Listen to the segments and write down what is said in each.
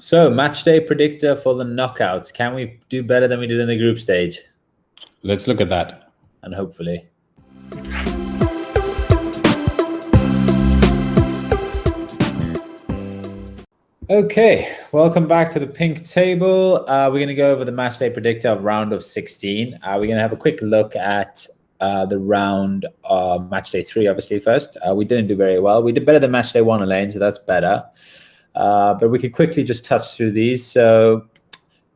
So, match day predictor for the knockouts. Can we do better than we did in the group stage? Let's look at that. And hopefully. Okay, welcome back to the pink table. We're going to go over the match day predictor of round of 16. We're going to have a quick look at the round match day 3, obviously, first. We didn't do very well. We did better than match day 1, Elaine, so that's better. But we could quickly just touch through these. So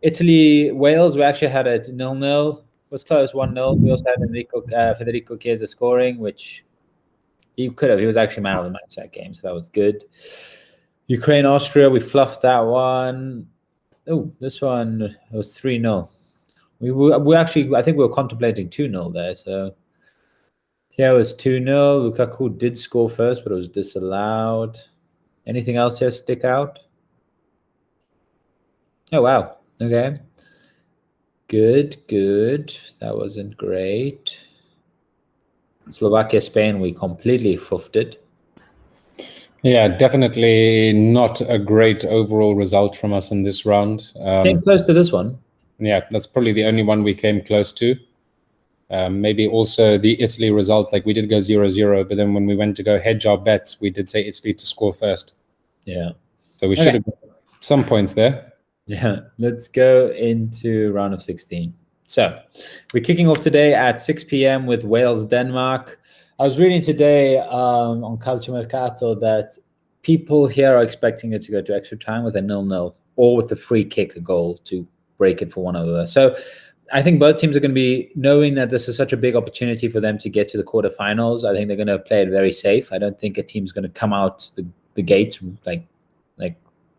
Italy, Wales, we actually had a 0-0. It was close, 1-0. We also had Federico Chiesa scoring, which he could have. He was actually man of the match that game, so that was good. Ukraine, Austria, we fluffed that one. Oh, this one was 3-0. We actually, I think we were contemplating 2-0 there. So here was 2-0. Lukaku did score first, but it was disallowed. Anything else here stick out? Oh, wow. Okay. Good. That wasn't great. Slovakia, Spain, we completely fuffed it. Yeah, definitely not a great overall result from us in this round. Came close to this one. Yeah, that's probably the only one we came close to. Maybe also the Italy result, like we did go 0-0, but then when we went to go hedge our bets, we did say Italy to score first. Yeah. So we should have got some points there. Yeah, let's go into round of 16. So we're kicking off today at 6 p.m. with Wales, Denmark. I was reading today on Calciomercato that people here are expecting it to go to extra time with a 0-0 or with a free kick, a goal to break it for one another. So I think both teams are going to be knowing that this is such a big opportunity for them to get to the quarterfinals. I think they're going to play it very safe. I don't think a team's going to come out the gates like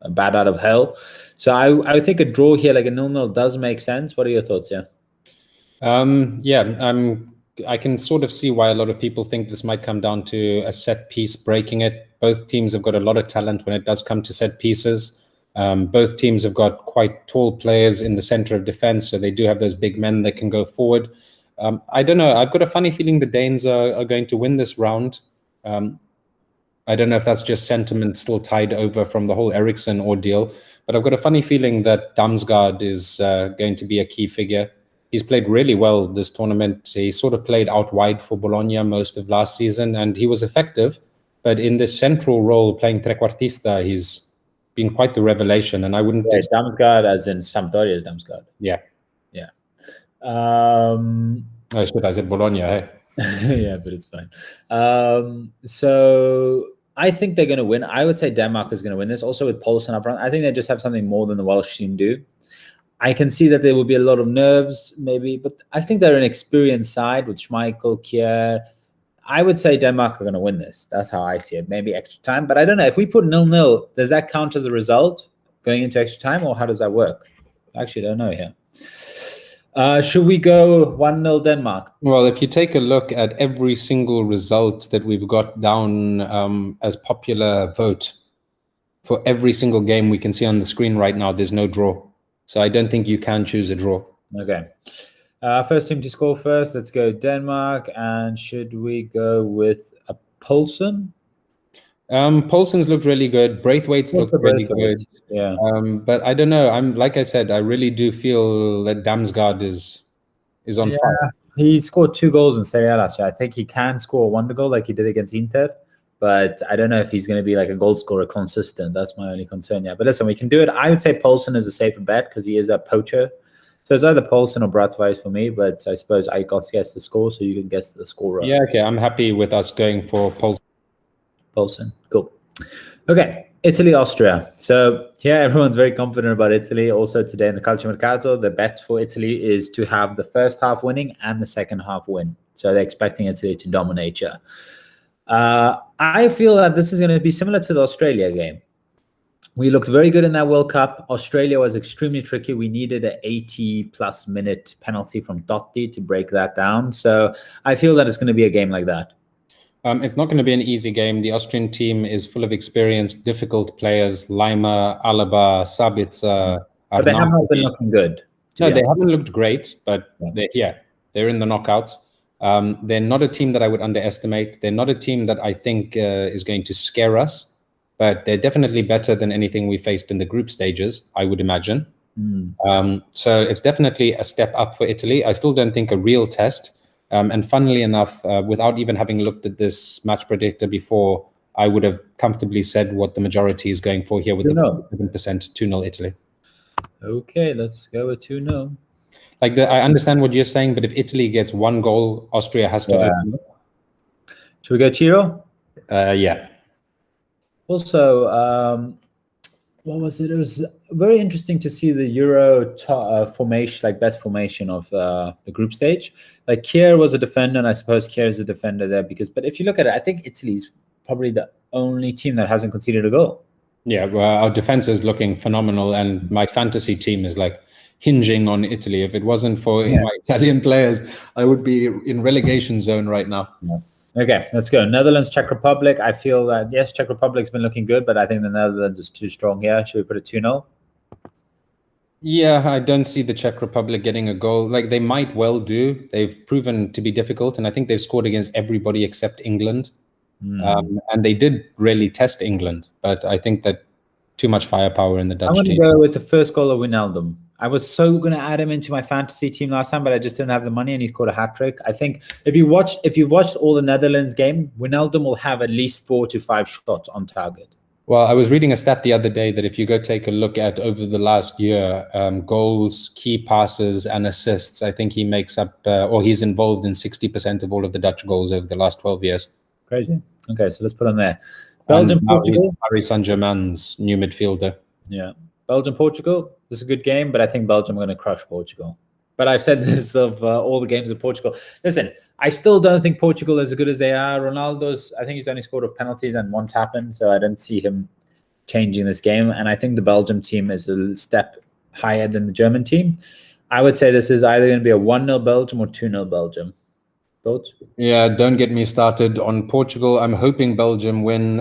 a bat out of hell. So I think a draw here, like a 0-0, does make sense. What are your thoughts here? I can sort of see why a lot of people think this might come down to a set piece breaking it. Both teams have got a lot of talent when it does come to set pieces. Both teams have got quite tall players in the center of defense, so they do have those big men that can go forward. I don't know. I've got a funny feeling the Danes are going to win this round. I don't know if that's just sentiment still tied over from the whole Eriksen ordeal, but I've got a funny feeling that Damsgaard is going to be a key figure. He's played really well this tournament. He sort of played out wide for Bologna most of last season, and he was effective. But in this central role, playing trequartista, he's been quite the revelation. And I wouldn't... Yeah, Damsgaard as in Sampdoria's Damsgaard. Yeah. I said Bologna, hey? Yeah, but it's fine. So I think they're going to win. I would say Denmark is going to win this. Also with Poulsen up front, I think they just have something more than the Welsh team do. I can see that there will be a lot of nerves, maybe, but I think they're an experienced side with Schmeichel, Kjær. I would say Denmark are going to win this. That's how I see it. Maybe extra time, but I don't know. If we put 0-0, does that count as a result going into extra time, or how does that work? I actually don't know here. Should we go 1-0 Denmark? Well, if you take a look at every single result that we've got down as popular vote, for every single game we can see on the screen right now, there's no draw. So I don't think you can choose a draw. Okay. First team to score first. Let's go Denmark. And should we go with a Poulsen? Poulsen's looked really good. Braithwaite's looked really good. Yeah. But I don't know. Like I said, I really do feel that Damsgaard is on fire. He scored 2 goals in Serie last year. I think he can score a wonder goal like he did against Inter. But I don't know if he's going to be like a goal scorer consistent. That's my only concern. Yeah, but listen, we can do it. I would say Poulsen is a safer bet because he is a poacher. So it's either Poulsen or Braithwaite for me. But I suppose I got to guess the score, so you can guess the scorer. Yeah, okay. I'm happy with us going for Poulsen. Cool. Okay, Italy, Austria. So yeah, everyone's very confident about Italy. Also today in the Calciomercato, the bet for Italy is to have the first half winning and the second half win. So they're expecting Italy to dominate you. I feel that this is going to be similar to the Australia game. We looked very good in that World Cup. Australia was extremely tricky. We needed an 80-plus minute penalty from Totti to break that down. So I feel that it's going to be a game like that. It's not going to be an easy game. The Austrian team is full of experienced, difficult players. Lima, Alaba, Sabitzer. But they have not been looking good. No, they haven't looked great, but they're in the knockouts. They're not a team that I would underestimate. They're not a team that I think is going to scare us. but they're definitely better than anything we faced in the group stages, I would imagine. So it's definitely a step up for Italy. I still don't think a real test. And funnily enough, without even having looked at this match predictor before, I would have comfortably said what the majority is going for here with the 7% 2-0 Italy. Okay, let's go with 2-0. Like I understand what you're saying, but if Italy gets 1 goal, Austria has to open up. Should we go Chiro? Yeah. Also, what was it? It was very interesting to see the Euro formation, like best formation of the group stage. Like Kier was a defender, and I suppose Kier is a defender there but if you look at it, I think Italy's probably the only team that hasn't conceded a goal. Yeah, well, our defense is looking phenomenal, and my fantasy team is like hinging on Italy. If it wasn't for my Italian players, I would be in relegation zone right now. Yeah. Okay, let's go. Netherlands, Czech Republic. I feel that, yes, Czech Republic's been looking good, but I think the Netherlands is too strong here. Should we put it 2-0? Yeah, I don't see the Czech Republic getting a goal. Like, they might well do. They've proven to be difficult, and I think they've scored against everybody except England. And they did really test England, but I think that too much firepower in the Dutch team. I'm going to go with the first goal of Wijnaldum. I was so going to add him into my fantasy team last time, but I just didn't have the money, and he scored a hat-trick. I think if you watched all the Netherlands game, Wijnaldum will have at least 4 to 5 shots on target. Well, I was reading a stat the other day that if you go take a look at over the last year, goals, key passes, and assists, I think he makes up, or he's involved in 60% of all of the Dutch goals over the last 12 years. Crazy. Okay, so let's put on there. Belgium, Portugal. Paris Saint-Germain's new midfielder. Yeah. Belgium, Portugal. This is a good game, but I think Belgium are going to crush Portugal. But I've said this of all the games of Portugal. Listen, I still don't think Portugal is as good as they are. I think he's only scored off penalties and 1 tap-in, so I don't see him changing this game. And I think the Belgium team is a step higher than the German team. I would say this is either going to be a 1-0 Belgium or 2-0 Belgium. Thoughts? Yeah, don't get me started on Portugal. I'm hoping Belgium win.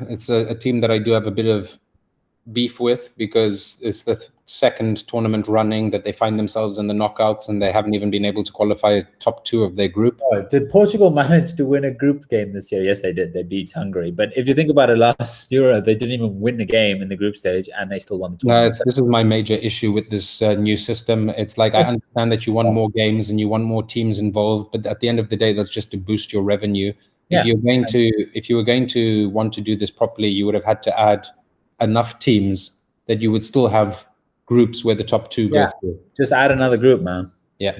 It's a team that I do have a bit of beef with because it's the second tournament running that they find themselves in the knockouts, and they haven't even been able to qualify top 2 of their group. Did Portugal manage to win a group game this year? Yes, they did. They beat Hungary. But if you think about it, last Euro, they didn't even win a game in the group stage, and they still won the tournament. This is my major issue with this new system. It's like, I understand that you want more games and you want more teams involved, but at the end of the day, that's just to boost your revenue. If you were going to want to do this properly, you would have had to add enough teams that you would still have groups where the top 2 go through. Just add another group, man. Yeah.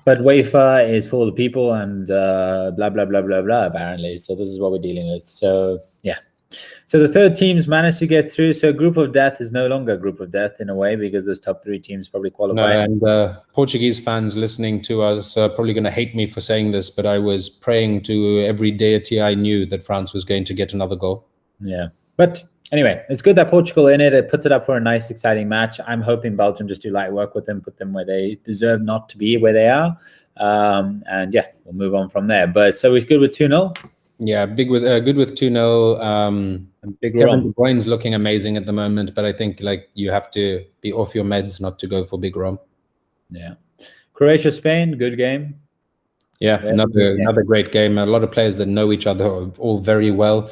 But UEFA is for the people and blah, blah, blah, blah, blah, apparently. So this is what we're dealing with. So, yeah. So the third teams managed to get through. So group of death is no longer a group of death in a way because those top 3 teams probably qualify. No, and Portuguese fans listening to us are probably going to hate me for saying this, but I was praying to every deity I knew that France was going to get another goal. Yeah. But anyway, it's good that Portugal in it. It puts it up for a nice, exciting match. I'm hoping Belgium just do light work with them, put them where they deserve not to be, where they are. And yeah, we'll move on from there. But so we're good with 2-0? Yeah, good with 2-0. Kevin De Bruyne's looking amazing at the moment, but I think like you have to be off your meds not to go for big Rom. Yeah. Croatia, Spain, good game. Yeah, another great game. A lot of players that know each other all very well.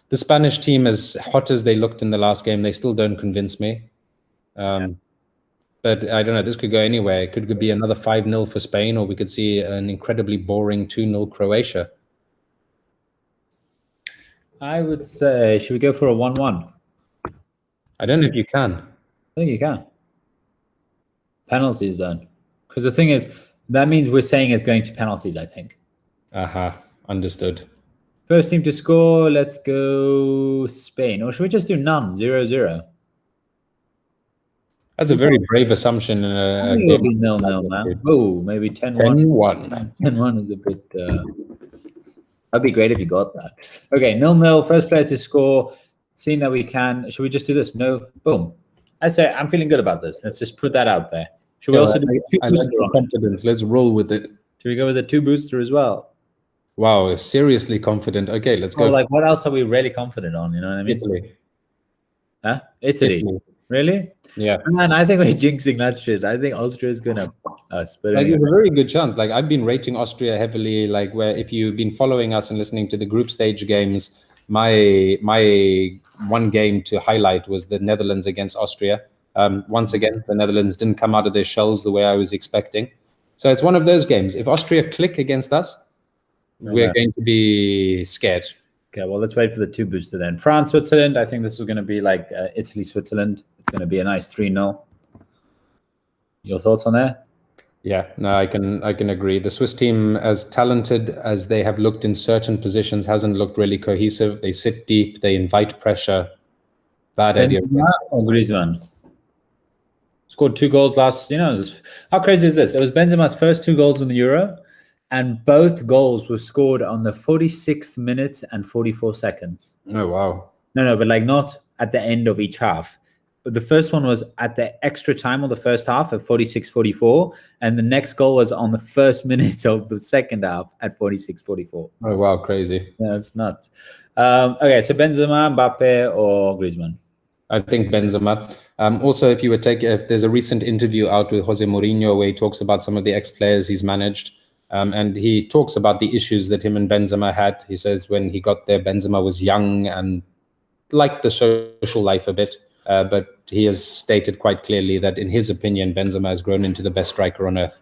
The Spanish team, as hot as they looked in the last game, they still don't convince me. But I don't know. This could go anywhere. It could be another 5-0 for Spain, or we could see an incredibly boring 2-0 Croatia. I would say, should we go for a 1-1? I don't know if you can. I think you can. Penalties then. Because the thing is, that means we're saying it's going to penalties, I think. Understood. First team to score, let's go Spain. Or should we just do none, 0-0? That's a very brave assumption. It'll be 0-0, man. Oh, maybe 10-1. 10-1 is a bit... that'd be great if you got that. Okay, 0-0, first player to score. Seeing that we can... Should we just do this? No? Boom. I say I'm feeling good about this. Let's just put that out there. Should we also do 2 booster on confidence? Let's roll with it. Should we go with a 2 booster as well? Wow, seriously confident. Okay, let's go. Like, what else are we really confident on? You know what I mean? Italy. Huh? Italy. Really? Yeah. Man, I think we're jinxing that shit. I think Austria is going to us. But there's a very good chance. Like, I've been rating Austria heavily. Like, where if you've been following us and listening to the group stage games, my one game to highlight was the Netherlands against Austria. Once again, the Netherlands didn't come out of their shells the way I was expecting. So it's one of those games. If Austria click against us, we're going to be scared. Okay, well, let's wait for the 2 booster then. France, Switzerland. I think this is going to be like Italy, Switzerland. It's going to be a nice 3-0. Your thoughts on that? Yeah, no, I can agree. The Swiss team, as talented as they have looked in certain positions, hasn't looked really cohesive. They sit deep. They invite pressure. Bad idea. Or Griezmann scored 2 goals last. How crazy is this? It was Benzema's first 2 goals in the Euro, and both goals were scored on the 46th minute and 44 seconds. Oh, wow. No, but like not at the end of each half. But the first one was at the extra time of the first half at 46:44, and the next goal was on the first minute of the second half at 46:44. Oh, wow, crazy. Yeah, it's nuts. Okay, so Benzema, Mbappe, or Griezmann? I think Benzema. Also, if there's a recent interview out with Jose Mourinho where he talks about some of the ex-players he's managed. And he talks about the issues that him and Benzema had. He says when he got there, Benzema was young and liked the social life a bit. But he has stated quite clearly that in his opinion, Benzema has grown into the best striker on earth.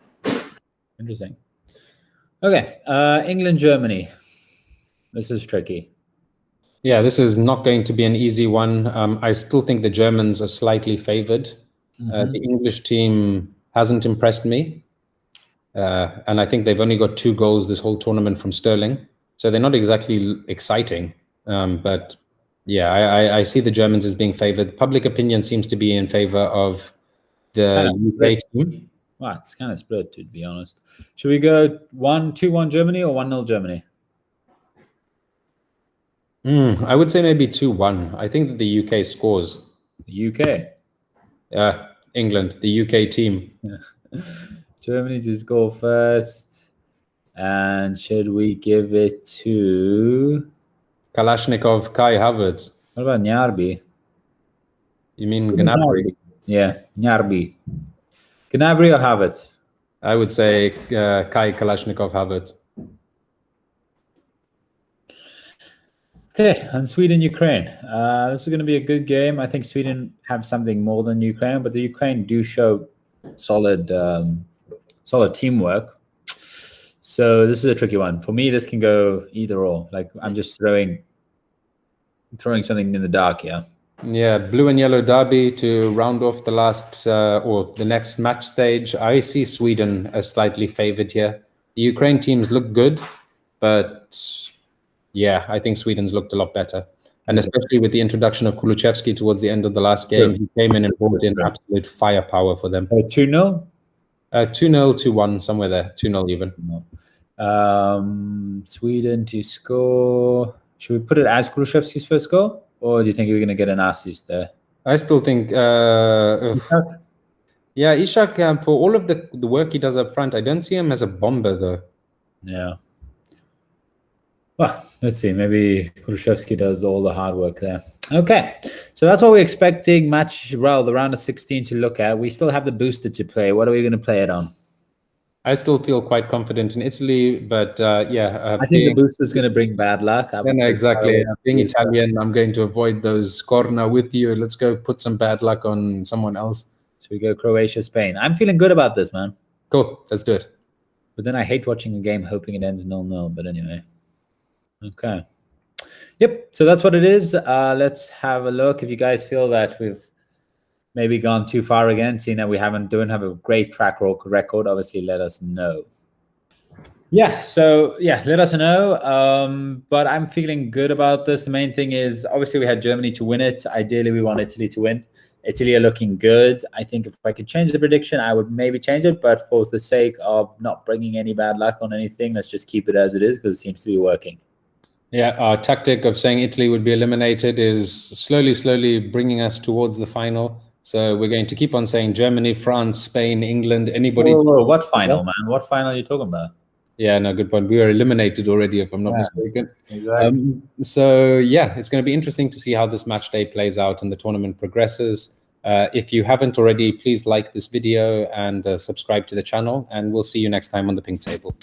Interesting. Okay, England, Germany. This is tricky. Yeah, this is not going to be an easy one. I still think the Germans are slightly favored. The English team hasn't impressed me. And I think they've only got 2 goals this whole tournament from Sterling. So they're not exactly exciting. But yeah, I see the Germans as being favored. Public opinion seems to be in favor of the UK team. Wow, it's kind of split, to be honest. Should we go 2-1 Germany or 1-0 Germany? I would say maybe 2-1. I think that the UK scores. The UK? England, the UK team. Germany to score first. And should we give it to Kalashnikov, Kai Havertz? What about Gnabry? You mean Gnabry? Yeah, Gnabry. Gnabry or Havertz? I would say Kai Kalashnikov Havertz. Okay, and Sweden, Ukraine. This is going to be a good game. I think Sweden have something more than Ukraine, but the Ukraine do show solid teamwork. So this is a tricky one. For me, this can go either or. Like I'm just throwing something in the dark here. Yeah, blue and yellow derby to round off the last or the next match stage. I see Sweden as slightly favored here. The Ukraine teams look good, but yeah, I think Sweden's looked a lot better. And especially with the introduction of Kulusevski towards the end of the last game, he came in and brought in absolute firepower for them. 2-0? 2-0, 2-1, somewhere there. 2-0 even. Sweden to score. Should we put it as Kulusevski's first goal? Or do you think we're going to get an assist there? I still think... Ishak? Yeah, Ishak, for all of the work he does up front, I don't see him as a bomber, though. Yeah. Well, let's see. Maybe Kulusevski does all the hard work there. Okay, so that's what we're expecting the round of 16 to look at. We still have the booster to play. What are we going to play it on? I still feel quite confident in Italy, but yeah. I think the booster is going to bring bad luck. Yeah, no, exactly. Being Italian, I'm going to avoid those corner with you. Let's go put some bad luck on someone else. So we go Croatia, Spain. I'm feeling good about this, man. Cool, let's do it. But then I hate watching a game hoping it ends 0-0. But anyway. Okay. Yep. So that's what it is. Let's have a look. If you guys feel that we've maybe gone too far again, seeing that we don't have a great track record, obviously let us know. Yeah. So yeah, let us know. But I'm feeling good about this. The main thing is obviously we had Germany to win it. Ideally, we want Italy to win. Italy are looking good. I think if I could change the prediction, I would maybe change it. But for the sake of not bringing any bad luck on anything, let's just keep it as it is because it seems to be working. Yeah, our tactic of saying Italy would be eliminated is slowly bringing us towards the final. So we're going to keep on saying Germany, France, Spain, England, anybody. Whoa, what final, man? What final are you talking about? Yeah, no, good point. We were eliminated already, if I'm not mistaken. Exactly. So yeah, it's going to be interesting to see how this match day plays out and the tournament progresses. If you haven't already, please like this video and subscribe to the channel, and we'll see you next time on the Pink Table.